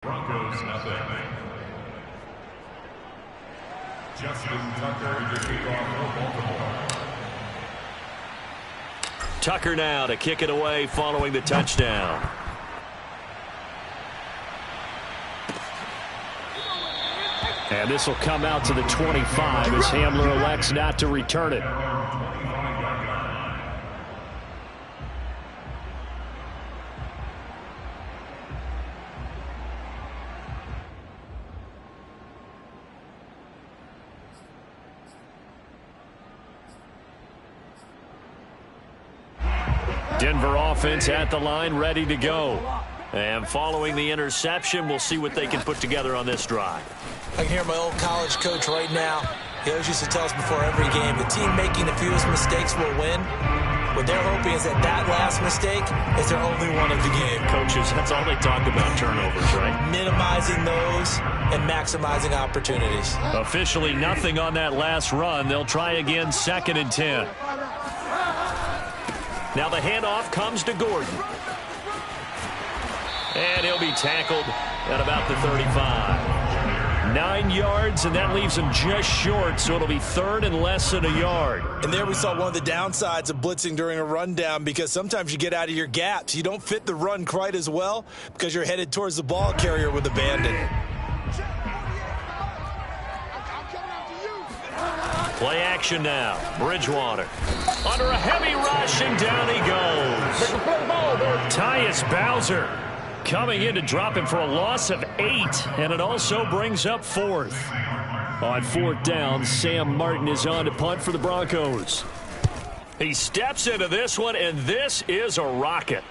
Broncos nothing. Justin Tucker to kick off for Baltimore. Tucker now to kick it away following the touchdown. And this will come out to the 25 as Hamler elects not to return it. Denver offense at the line, ready to go. And following the interception, we'll see what they can put together on this drive. I can hear my old college coach right now. He always used to tell us before every game, the team making the fewest mistakes will win. What they're hoping is that last mistake is their only one of the game. Coaches, that's all they talk about, turnovers, right? Minimizing those and maximizing opportunities. Officially nothing on that last run. They'll try again, 2nd and 10. Now the handoff comes to Gordon. And he'll be tackled at about the 35. 9 yards, and that leaves him just short, so it'll be 3rd and less than a yard. And there we saw one of the downsides of blitzing during a rundown, because sometimes you get out of your gaps. You don't fit the run quite as well because you're headed towards the ball carrier with abandon. Play action now. Bridgewater. Under a heavy rush, and down he goes. Tyus Bowser coming in to drop him for a loss of 8, and it also brings up 4th. On 4th down, Sam Martin is on to punt for the Broncos. He steps into this one, and this is a rocket.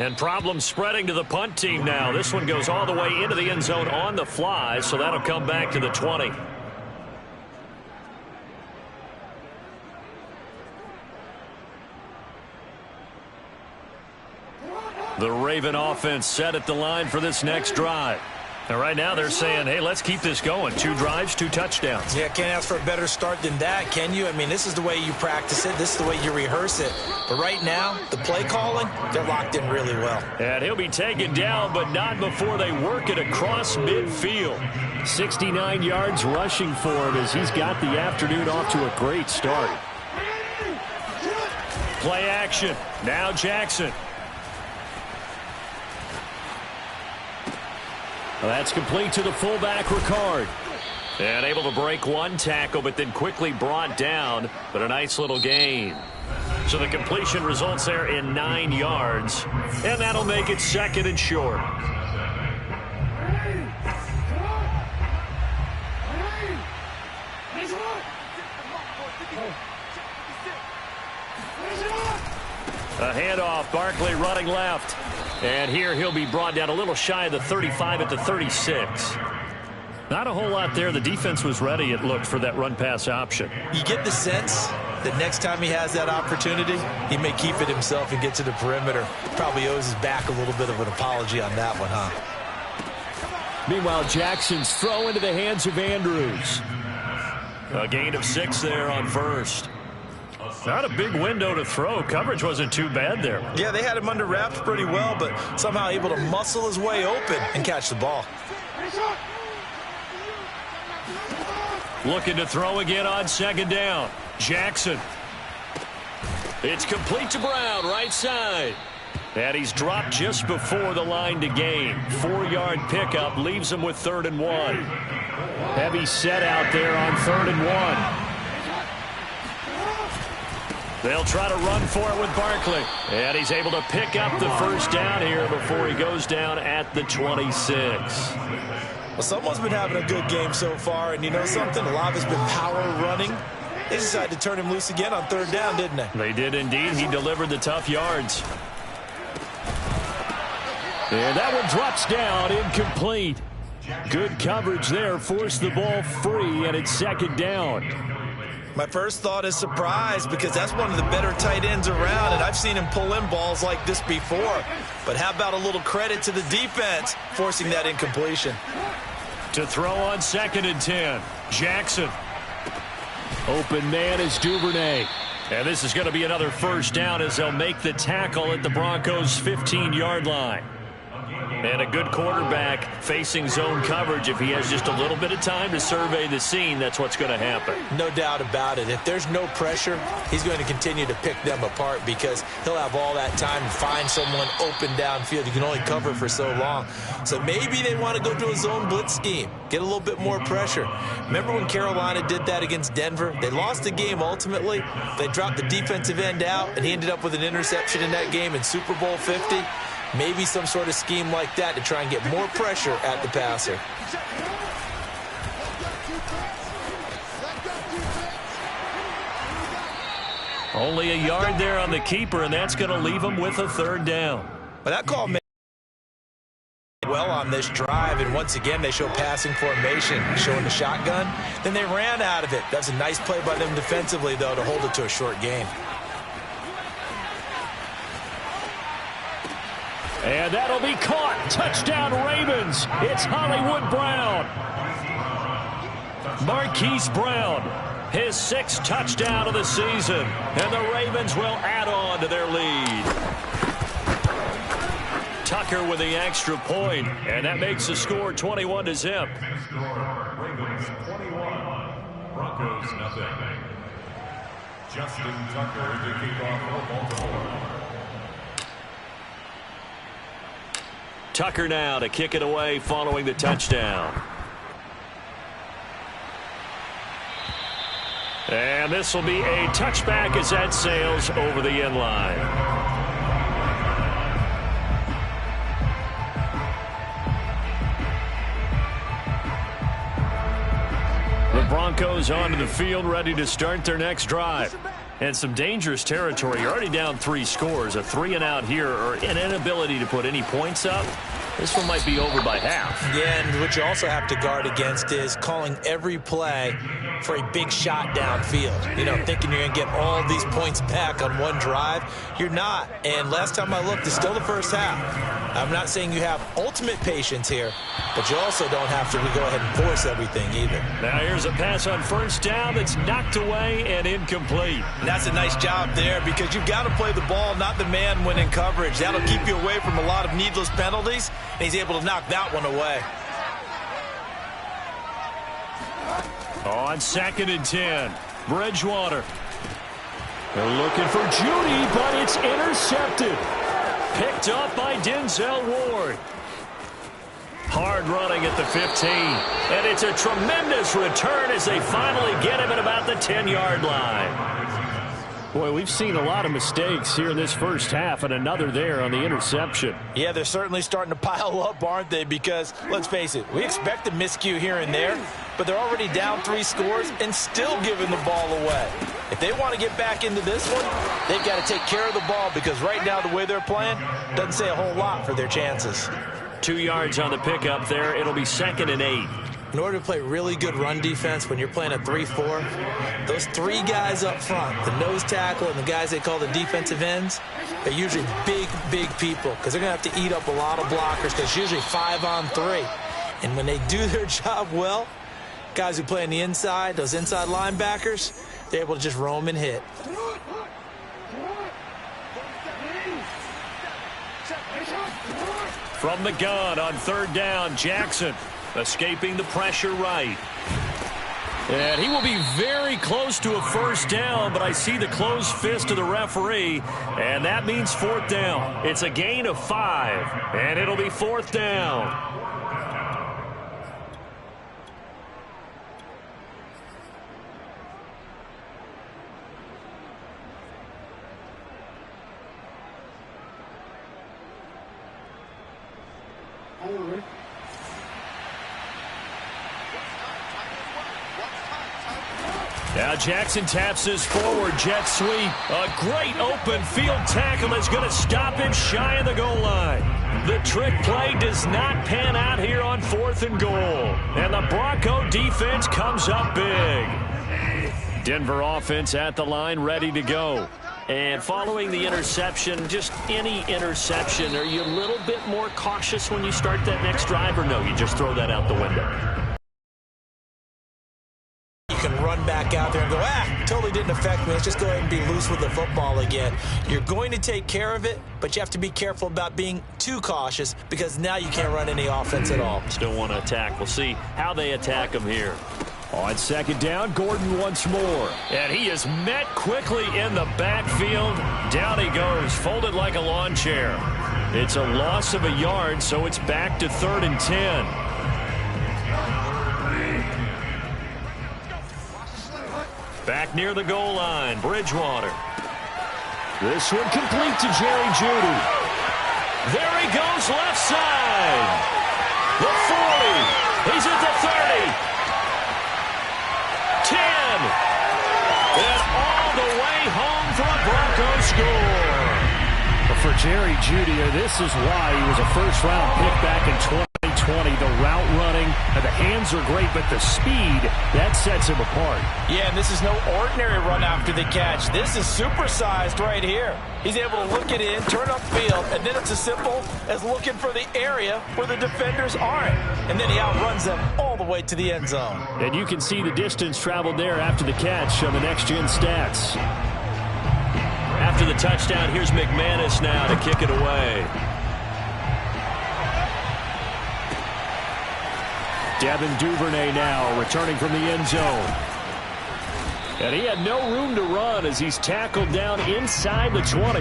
And problems spreading to the punt team now. This one goes all the way into the end zone on the fly, so that'll come back to the 20. The Raven offense set at the line for this next drive. And right now they're saying, hey, let's keep this going. 2 drives, 2 touchdowns. Yeah, can't ask for a better start than that, can you? I mean, this is the way you practice it. This is the way you rehearse it. But right now, the play calling, they're locked in really well. And he'll be taken down, but not before they work it across midfield. 69 yards rushing for him as he's got the afternoon off to a great start. Play action. Now Jackson. Well, that's complete to the fullback, Ricard. And able to break 1 tackle, but then quickly brought down. But a nice little gain. So the completion results there in 9 yards. And that'll make it 2nd and short. A handoff, Barkley running left. And here he'll be brought down a little shy of the 35 at the 36. Not a whole lot there. The defense was ready, it looked, for that run-pass option. You get the sense that next time he has that opportunity, he may keep it himself and get to the perimeter. Probably owes his back a little bit of an apology on that one, huh? Meanwhile, Jackson's throw into the hands of Andrews. A gain of 6 there on 1st. Not a big window to throw. Coverage wasn't too bad there. Yeah, they had him under wraps pretty well, but somehow able to muscle his way open and catch the ball. Looking to throw again on 2nd down. Jackson. It's complete to Brown, right side. And he's dropped just before the line to gain. 4-yard pickup leaves him with 3rd and 1. Heavy set out there on 3rd and 1. They'll try to run for it with Barkley. And he's able to pick up the 1st down here before he goes down at the 26. Well, someone's been having a good game so far, and you know something? A lot of it's been power running. They decided to turn him loose again on 3rd down, didn't they? They did indeed. He delivered the tough yards. And that one drops down, incomplete. Good coverage there, forced the ball free, and it's 2nd down. My first thought is surprise, because that's one of the better tight ends around, and I've seen him pull in balls like this before. But how about a little credit to the defense forcing that incompletion? To throw on 2nd and 10. Jackson. Open man is Duvernay. And this is going to be another 1st down as they'll make the tackle at the Broncos' 15-yard line. And a good quarterback facing zone coverage, if he has just a little bit of time to survey the scene, that's what's going to happen. No doubt about it. If there's no pressure, he's going to continue to pick them apart because he'll have all that time to find someone open downfield. You can only cover for so long. So maybe they want to go to a zone blitz scheme, get a little bit more pressure. Remember when Carolina did that against Denver? They lost the game ultimately. They dropped the defensive end out, and he ended up with an interception in that game in Super Bowl 50. Maybe some sort of scheme like that to try and get more pressure at the passer. Only a yard there on the keeper, and that's going to leave him with a third down. But that call made well on this drive, and once again they show passing formation, showing the shotgun. Then they ran out of it. That's a nice play by them defensively, though, to hold it to a short gain. And that'll be caught. Touchdown, Ravens. It's Hollywood Brown. Marquise Brown, his 6th touchdown of the season. And the Ravens will add on to their lead. Tucker with the extra point, and that makes the score 21-0. Ravens 21, Broncos nothing. Justin Tucker to kick off for Baltimore. Tucker now to kick it away following the touchdown. And this will be a touchback as that sails over the end line. The Broncos onto the field, ready to start their next drive. And some dangerous territory. You're already down 3 scores. A 3-and-out here, or an inability to put any points up. This one might be over by half. Yeah, and what you also have to guard against is calling every play for a big shot downfield. You know, thinking you're going to get all these points back on one drive. You're not. And last time I looked, it's still the first half. I'm not saying you have ultimate patience here, but you also don't have to go ahead and force everything either. Now here's a pass on first down that's knocked away and incomplete. And that's a nice job there because you've got to play the ball, not the man when in coverage. That'll keep you away from a lot of needless penalties, and he's able to knock that one away. On 2nd and 10, Bridgewater. They're looking for Judy, but it's intercepted. Picked up by Denzel Ward. Hard running at the 15. And it's a tremendous return as they finally get him at about the 10-yard line. Boy, we've seen a lot of mistakes here in this first half, and another there on the interception. Yeah, they're certainly starting to pile up, aren't they? Because, let's face it, we expect a miscue here and there, but they're already down 3 scores and still giving the ball away. If they want to get back into this one, they've got to take care of the ball because right now the way they're playing doesn't say a whole lot for their chances. 2 yards on the pickup there. It'll be 2nd and 8. In order to play really good run defense when you're playing a 3-4, those 3 guys up front, the nose tackle and the guys they call the defensive ends, they're usually big people because they're going to have to eat up a lot of blockers because it's usually 5-on-3. And when they do their job well, guys who play on the inside, those inside linebackers, they're able to just roam and hit. From the gun on 3rd down, Jackson escaping the pressure right. And he will be very close to a first down, but I see the closed fist of the referee, and that means 4th down. It's a gain of 5, and it'll be 4th down. Now Jackson taps this forward jet sweep. A great open field tackle is going to stop him shy of the goal line. The trick play does not pan out here on 4th and goal. And the Bronco defense comes up big. Denver offense at the line, ready to go. And following the interception, just any interception, are you a little bit more cautious when you start that next drive, or no, you just throw that out the window? You can run back out there and go, totally didn't affect me. Let's just go ahead and be loose with the football again. You're going to take care of it, but you have to be careful about being too cautious because now you can't run any offense at all. Still want to attack. We'll see how they attack him here. On second down, Gordon once more. And he is met quickly in the backfield. Down he goes, folded like a lawn chair. It's a loss of a yard, so it's back to 3rd and 10. Back near the goal line, Bridgewater. This one complete to Jerry Jeudy. There he goes, left side. The 40. He's at the 30. 10. And all the way home for a Broncos score. For Jerry Jeudy, this is why he was a first-round pick back in 2020. The route running, the hands are great, but the speed, that sets him apart. Yeah, and this is no ordinary run after the catch. This is supersized right here. He's able to look it in, turn upfield, and then it's as simple as looking for the area where the defenders aren't. And then he outruns them all the way to the end zone. And you can see the distance traveled there after the catch on the next-gen stats. After the touchdown, here's McManus now to kick it away. Devin Duvernay now returning from the end zone. And he had no room to run as he's tackled down inside the 20.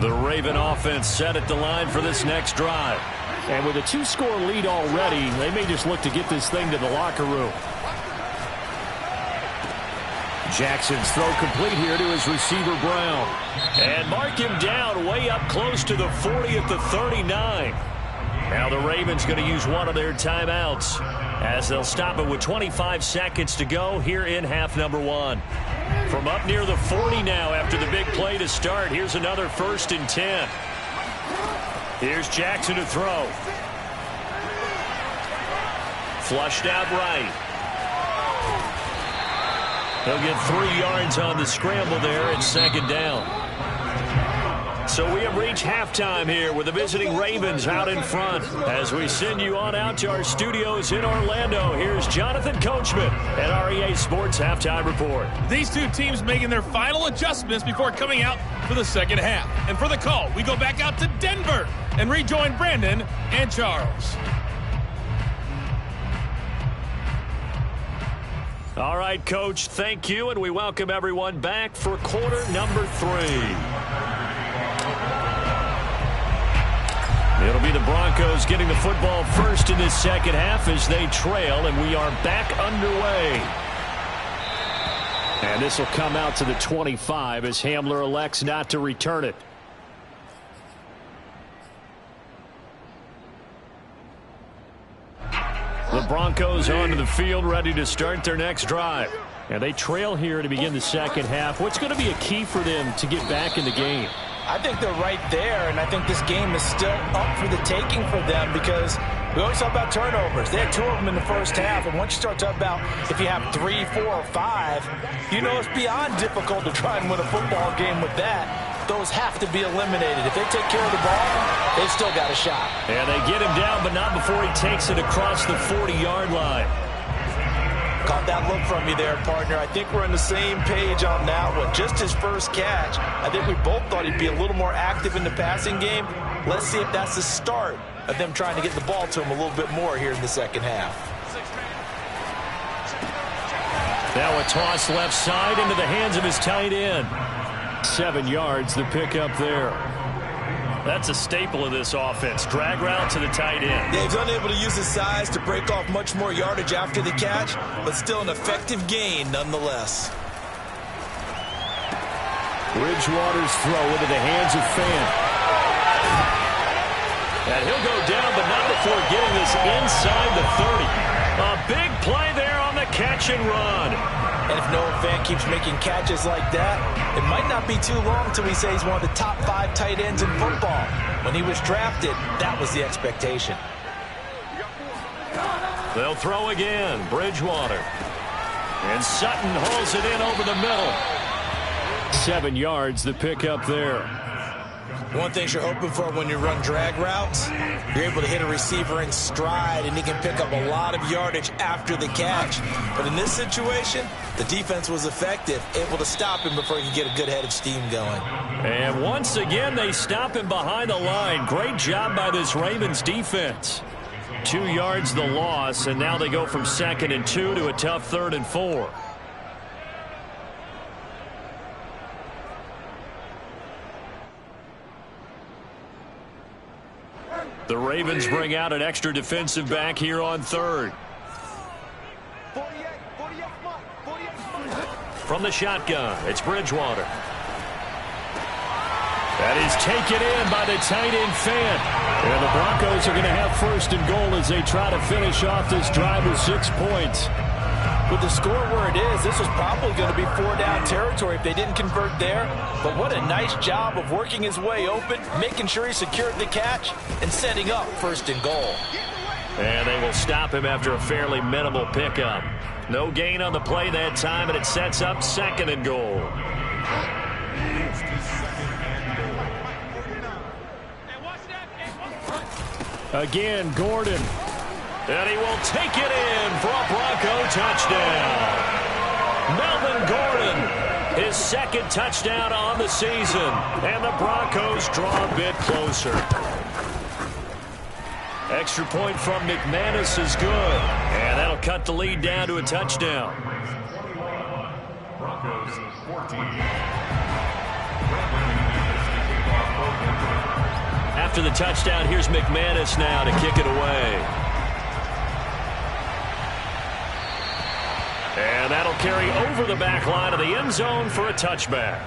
The Raven offense set at the line for this next drive. And with a 2-score lead already, they may just look to get this thing to the locker room. Jackson's throw complete here to his receiver, Brown. And mark him down way up close to the 40 at the 39. Now the Ravens going to use one of their timeouts as they'll stop it with 25 seconds to go here in half number 1. From up near the 40 now after the big play to start, here's another 1st and 10. Here's Jackson to throw. Flushed out right. He'll get 3 yards on the scramble there at 2nd down. So we have reached halftime here with the visiting Ravens out in front. As we send you on out to our studios in Orlando, here's Jonathan Coachman at REA Sports Halftime Report. These two teams making their final adjustments before coming out for the second half. And for the call, we go back out to Denver and rejoin Brandon and Charles. All right, Coach, thank you, and we welcome everyone back for quarter number 3. It'll be the Broncos getting the football first in this second half as they trail, and we are back underway. And this will come out to the 25 as Hamler elects not to return it. The Broncos onto the field, ready to start their next drive. And they trail here to begin the second half. What's going to be a key for them to get back in the game? I think they're right there, and I think this game is still up for the taking for them because we always talk about turnovers. They had 2 of them in the first half, and once you start talking about if you have 3, 4, or 5, you know it's beyond difficult to try and win a football game with that. Those have to be eliminated. If they take care of the ball, they've still got a shot. And they get him down, but not before he takes it across the 40-yard line. Caught that look from you there, partner. I think we're on the same page on that one. Just his first catch. I think we both thought he'd be a little more active in the passing game. Let's see if that's the start of them trying to get the ball to him a little bit more here in the second half. Now a toss left side into the hands of his tight end. 7 yards, the pickup there. That's a staple of this offense. Drag route to the tight end. He's unable to use his size to break off much more yardage after the catch, but still an effective gain nonetheless. Bridgewater's throw into the hands of Fan. And he'll go down, but not before getting this inside the 30. A big play there on the catch and run. And if Noah Fant keeps making catches like that, it might not be too long till we say he's one of the top 5 tight ends in football. When he was drafted, that was the expectation. They'll throw again. Bridgewater. And Sutton hauls it in over the middle. 7 yards, the pickup there. One thing you're hoping for when you run drag routes, you're able to hit a receiver in stride, and he can pick up a lot of yardage after the catch. But in this situation, the defense was effective, able to stop him before he could get a good head of steam going. And once again, they stop him behind the line. Great job by this Ravens defense. 2 yards the loss, and now they go from 2nd and 2 to a tough 3rd and 4. The Ravens bring out an extra defensive back here on 3rd. From the shotgun, it's Bridgewater. That is taken in by the tight end Fant. And the Broncos are going to have 1st and goal as they try to finish off this drive with 6 points. With the score where it is, this was probably going to be 4-down territory if they didn't convert there. But what a nice job of working his way open, making sure he secured the catch, and setting up 1st and goal. And they will stop him after a fairly minimal pickup. No gain on the play that time, and it sets up 2nd and goal. Again, Gordon. And he will take it in for a Bronco touchdown. Melvin Gordon, his 2nd touchdown on the season. And the Broncos draw a bit closer. Extra point from McManus is good. And that'll cut the lead down to a touchdown. Broncos 14. After the touchdown, here's McManus now to kick it away. And that'll carry over the back line of the end zone for a touchback.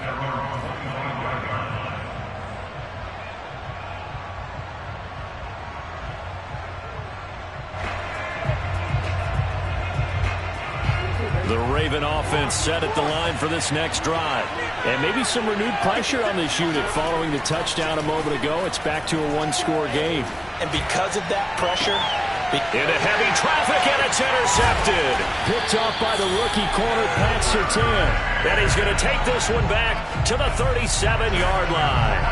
The Raven offense set at the line for this next drive. And maybe some renewed pressure on this unit following the touchdown a moment ago. It's back to a 1-score game. And because of that pressure, into heavy traffic, and it's intercepted. Picked off by the rookie corner, Pat Surtain. And he's going to take this one back to the 37-yard line.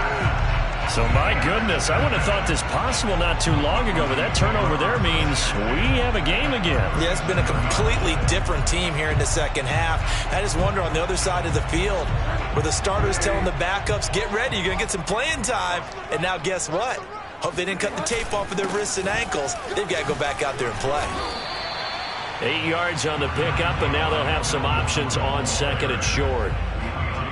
So, my goodness, I wouldn't have thought this possible not too long ago, but that turnover there means we have a game again. Yeah, it's been a completely different team here in the 2nd half. I just wonder on the other side of the field where the starters telling the backups, get ready, you're going to get some playing time. And now guess what? Hope they didn't cut the tape off of their wrists and ankles. They've got to go back out there and play. 8 yards on the pickup, and now they'll have some options on 2nd and short.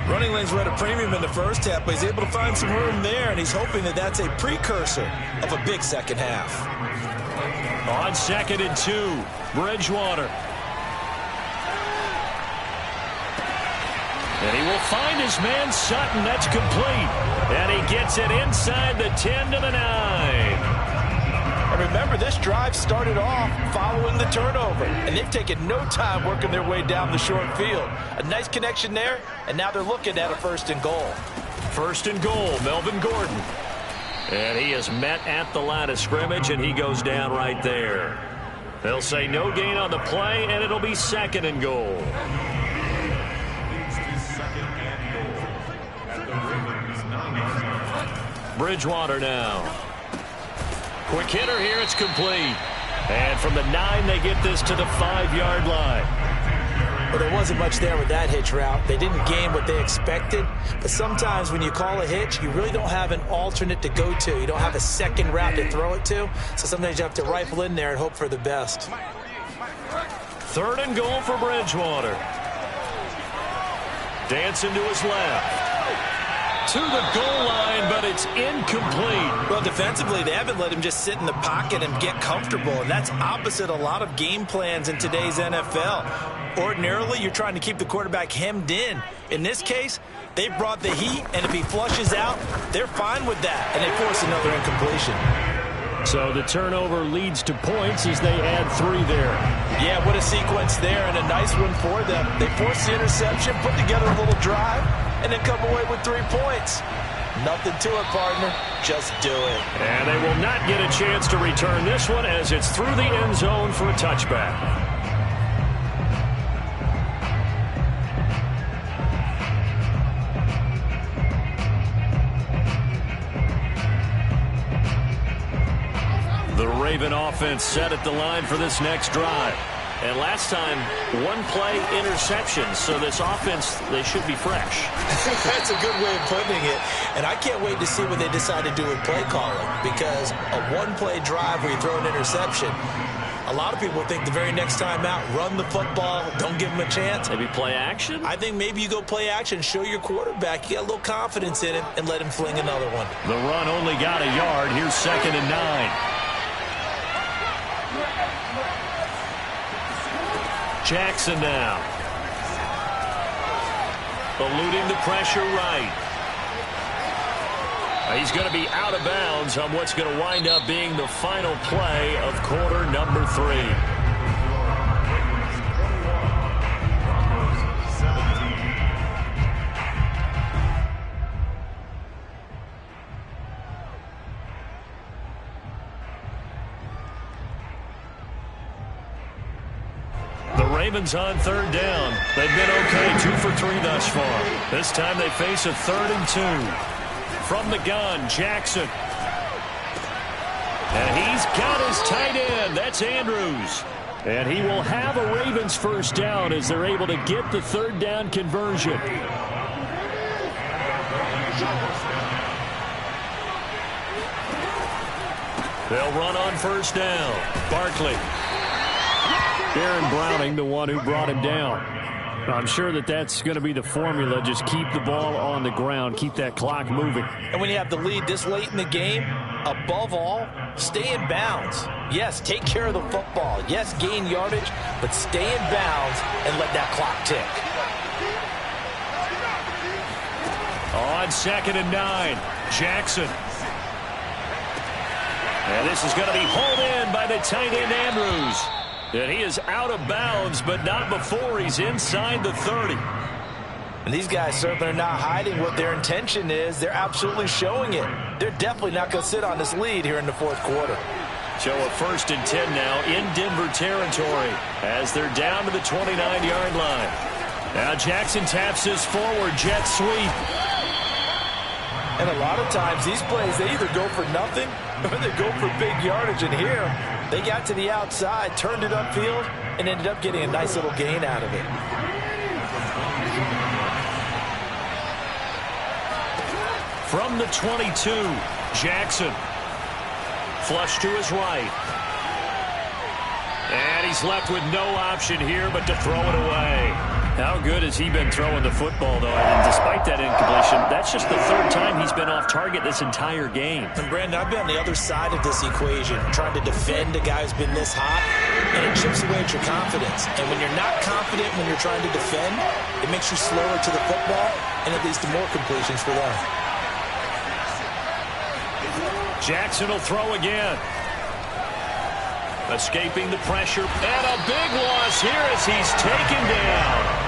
Running lanes were at a premium in the 1st half, but he's able to find some room there, and he's hoping that that's a precursor of a big 2nd half. On 2nd and 2, Bridgewater. And he will find his man Sutton. That's complete. And he gets it inside the 10 to the 9. And remember, this drive started off following the turnover, and they've taken no time working their way down the short field. A nice connection there, and now they're looking at a 1st and goal. 1st and goal, Melvin Gordon. And he is met at the line of scrimmage, and he goes down right there. They'll say no gain on the play, and it'll be 2nd and goal. Bridgewater now. Quick hitter here, it's complete. And from the 9, they get this to the 5-yard line. Well, there wasn't much there with that hitch route. They didn't gain what they expected. But sometimes when you call a hitch, you really don't have an alternate to go to. You don't have a 2nd route to throw it to. So sometimes you have to rifle in there and hope for the best. 3rd and goal for Bridgewater. Dancing to his left. To the goal line, but it's incomplete. Well, defensively, they haven't let him just sit in the pocket and get comfortable, and that's opposite a lot of game plans in today's NFL. Ordinarily, you're trying to keep the quarterback hemmed in. In this case, they brought the heat, and if he flushes out, they're fine with that, and they force another incompletion. So the turnover leads to points as they add 3 there. Yeah, what a sequence there, and a nice one for them. They force the interception, put together a little drive, and then come away with 3 points. Nothing to it, partner. Just do it. And they will not get a chance to return this one as it's through the end zone for a touchback. Raven offense set at the line for this next drive. And last time, one play interception. So this offense, they should be fresh. That's a good way of putting it. And I can't wait to see what they decide to do with play calling. Because a one-play drive where you throw an interception, a lot of people think the very next time out, run the football, don't give them a chance. Maybe play action? I think maybe you go play action, show your quarterback you got a little confidence in him, and let him fling another one. The run only got a yard. Here's 2nd and 9. Jackson now. Eluding the pressure right. He's going to be out of bounds on what's going to wind up being the final play of quarter number 3. Ravens on 3rd down. They've been okay, 2 for 3 thus far. This time they face a 3rd and 2. From the gun, Jackson. And he's got his tight end. That's Andrews. And he will have a Ravens first down as they're able to get the 3rd down conversion. They'll run on 1st down. Barkley. Aaron Browning, the one who brought him down. I'm sure that's going to be the formula. Just keep the ball on the ground. Keep that clock moving. And when you have the lead this late in the game, above all, stay in bounds. Yes, take care of the football. Yes, gain yardage, but stay in bounds and let that clock tick. On 2nd and 9, Jackson. And this is going to be hauled in by the tight end, Andrews. And he is out of bounds, but not before he's inside the 30. And these guys certainly are not hiding what their intention is. They're absolutely showing it. They're definitely not going to sit on this lead here in the 4th quarter. So a 1st and 10 now in Denver territory as they're down to the 29-yard line. Now Jackson taps this forward jet sweep. And a lot of times these plays, they either go for nothing or they go for big yardage. And here, they got to the outside, turned it upfield, and ended up getting a nice little gain out of it. From the 22, Jackson. Flush to his right. And he's left with no option here but to throw it away. How good has he been throwing the football, though? And despite that incompletion, that's just the 3rd time he's been off target this entire game. And, Brandon, I've been on the other side of this equation, trying to defend a guy who's been this hot, and it chips away at your confidence. And when you're not confident when you're trying to defend, it makes you slower to the football, and it leads to more completions for them. Jackson will throw again. Escaping the pressure, and a big loss here as he's taken down.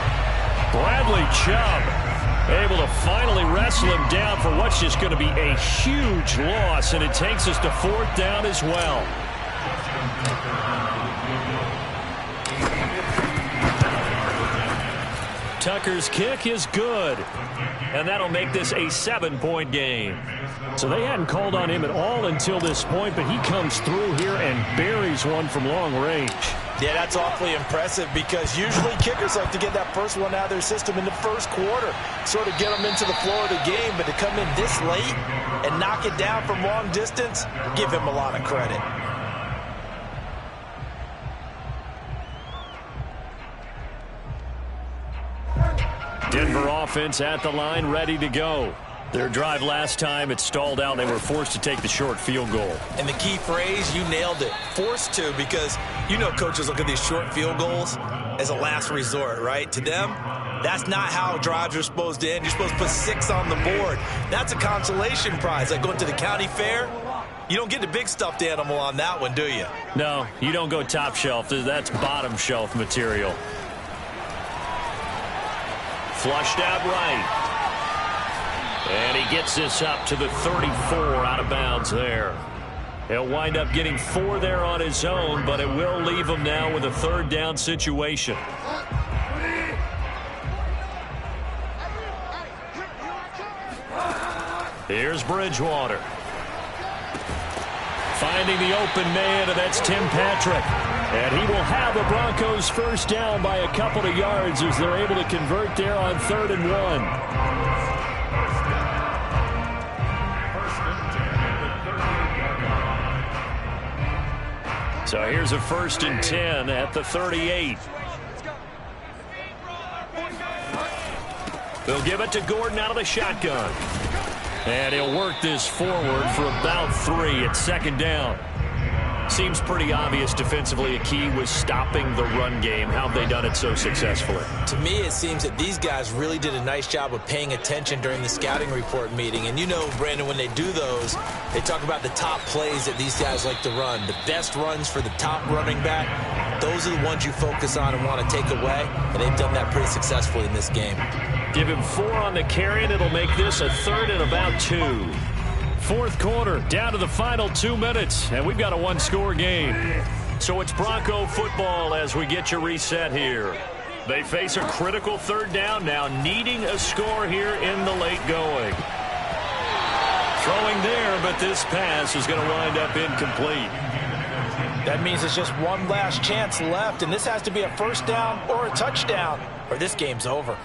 Bradley Chubb able to finally wrestle him down for what's just going to be a huge loss, and it takes us to 4th down as well. Tucker's kick is good, and that'll make this a 7-point game. So they hadn't called on him at all until this point, but he comes through here and buries one from long range. Yeah, that's awfully impressive because usually kickers like to get that first one out of their system in the 1st quarter, sort of get them into the flow of the game, but to come in this late and knock it down from long distance, give him a lot of credit. Denver offense at the line, ready to go. Their drive last time, it stalled out. They were forced to take the short field goal. And the key phrase, you nailed it, forced to, because you know coaches look at these short field goals as a last resort, right? To them, that's not how drives are supposed to end. You're supposed to put 6 on the board. That's a consolation prize. Like going to the county fair, you don't get the big stuffed animal on that one, do you? No, you don't go top shelf. That's bottom shelf material. Flushed out right. And he gets this up to the 34 out of bounds there. He'll wind up getting 4 there on his own, but it will leave him now with a 3rd down situation. Here's Bridgewater. finding the open man, and that's Tim Patrick. And he will have the Broncos first down by a couple of yards as they're able to convert there on 3rd and 1. So here's a 1st and 10 at the 38. They'll give it to Gordon out of the shotgun. And he'll work this forward for about 3 at 2nd down. Seems pretty obvious defensively a key was stopping the run game. How have they done it so successfully? To me, it seems that these guys really did a nice job of paying attention during the scouting report meeting. And you know, Brandon, when they do those, they talk about the top plays that these guys like to run. The best runs for the top running back, those are the ones you focus on and want to take away. And they've done that pretty successfully in this game. Give him 4 on the carry, and it'll make this a 3rd and about 2. 4th quarter, down to the final 2 minutes, and we've got a 1-score game. So it's Bronco football as we get you reset here. They face a critical 3rd down now, needing a score here in the late going. Throwing there, but this pass is going to wind up incomplete. That means it's just one last chance left, and this has to be a 1st down or a touchdown, or this game's over.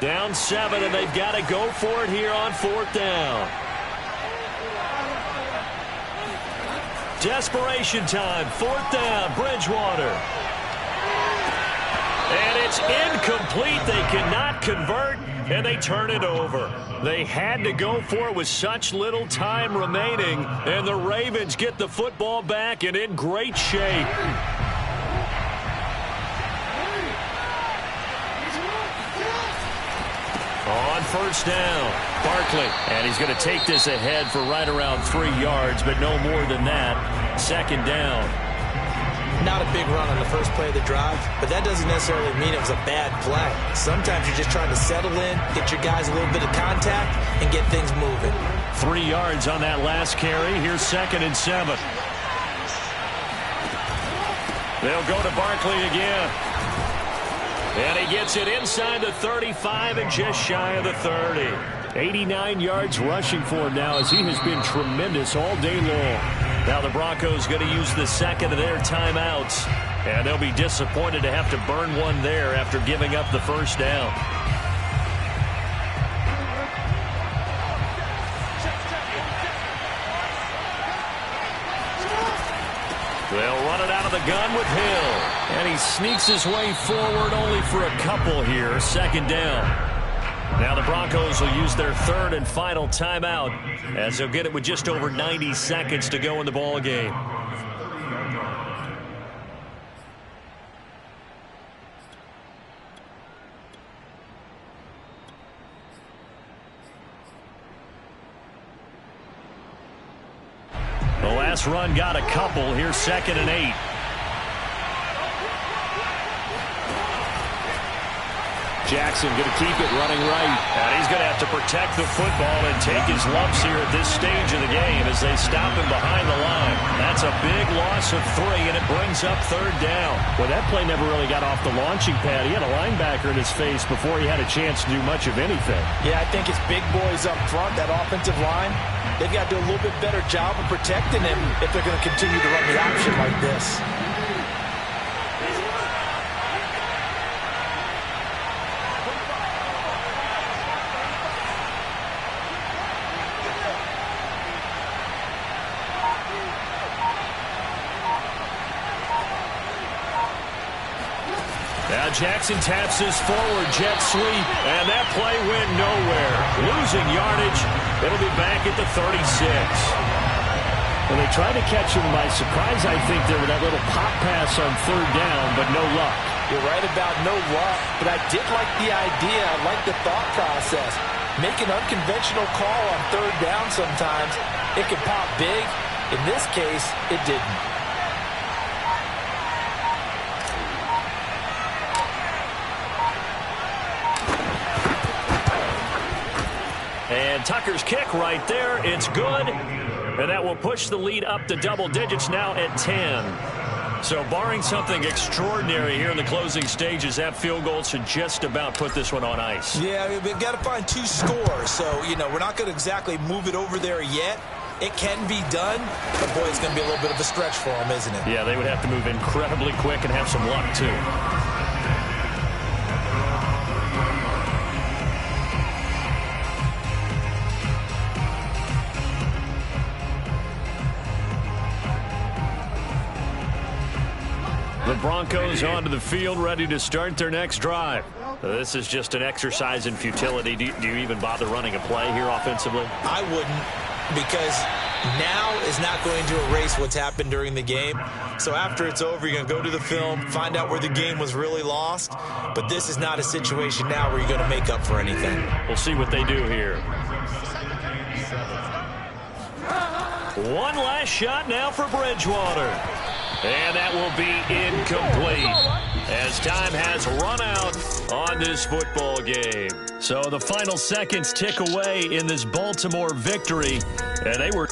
Down 7, and they've got to go for it here on 4th down. Desperation time. 4th down, Bridgewater. And it's incomplete. They cannot convert, and they turn it over. They had to go for it with such little time remaining, and the Ravens get the football back and in great shape. On 1st down, Barkley. And he's going to take this ahead for right around 3 yards, but no more than that. 2nd down. Not a big run on the first play of the drive, but that doesn't necessarily mean it was a bad play. Sometimes you're just trying to settle in, get your guys a little bit of contact, and get things moving. 3 yards on that last carry. Here's 2nd and 7. They'll go to Barkley again. And he gets it inside the 35 and just shy of the 30. 89 yards rushing for him now as he has been tremendous all day long. Now the Broncos going to use the 2nd of their timeouts. And they'll be disappointed to have to burn one there after giving up the 1st down. They'll run it out of the gun with Hill. And he sneaks his way forward only for a couple here. 2nd down. Now the Broncos will use their 3rd and final timeout as they'll get it with just over 90 seconds to go in the ball game. The last run got a couple. Here's 2nd and 8. Jackson going to keep it running right. And he's going to have to protect the football and take his lumps here at this stage of the game as they stop him behind the line. That's a big loss of 3, and it brings up 3rd down. Well, that play never really got off the launching pad. He had a linebacker in his face before he had a chance to do much of anything. Yeah, I think it's big boys up front, that offensive line. They've got to do a little bit better job of protecting him if they're going to continue to run the option like this. Now Jackson taps his forward jet sweep, and that play went nowhere. Losing yardage. It'll be back at the 36. Well, they tried to catch him by surprise, I think, there with that little pop pass on 3rd down, but no luck. You're right about no luck, but I did like the idea. I like the thought process. Make an unconventional call on 3rd down sometimes. It can pop big. In this case, it didn't. And Tucker's kick right there. It's good. And that will push the lead up to double digits now at 10. So barring something extraordinary here in the closing stages, that field goal should just about put this one on ice. Yeah, we've got to find 2 scores. So, you know, we're not going to exactly move it over there yet. It can be done, but, boy, it's going to be a little bit of a stretch for them, isn't it? Yeah, they would have to move incredibly quick and have some luck, too. The Broncos onto the field, ready to start their next drive. This is just an exercise in futility. Do you even bother running a play here offensively? I wouldn't, because now is not going to erase what's happened during the game. So after it's over, you're going to go to the film, find out where the game was really lost. But this is not a situation now where you're going to make up for anything. We'll see what they do here. One last shot now for Bridgewater. And that will be incomplete as time has run out on this football game. So the final seconds tick away in this Baltimore victory, and they were